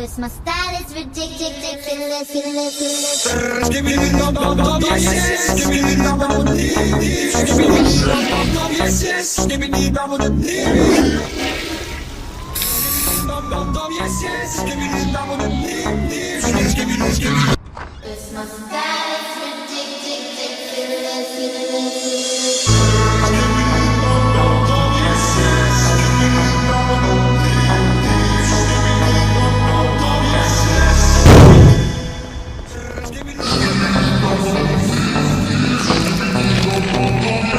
Cause my style is ridiculous. Give me the dum dum dum yes, give me the dum dum dum yes, give me the dum dum dum yes, give me the dum dum dum yes, give me the dum dum yes, give me the. Cause my style is ridiculous.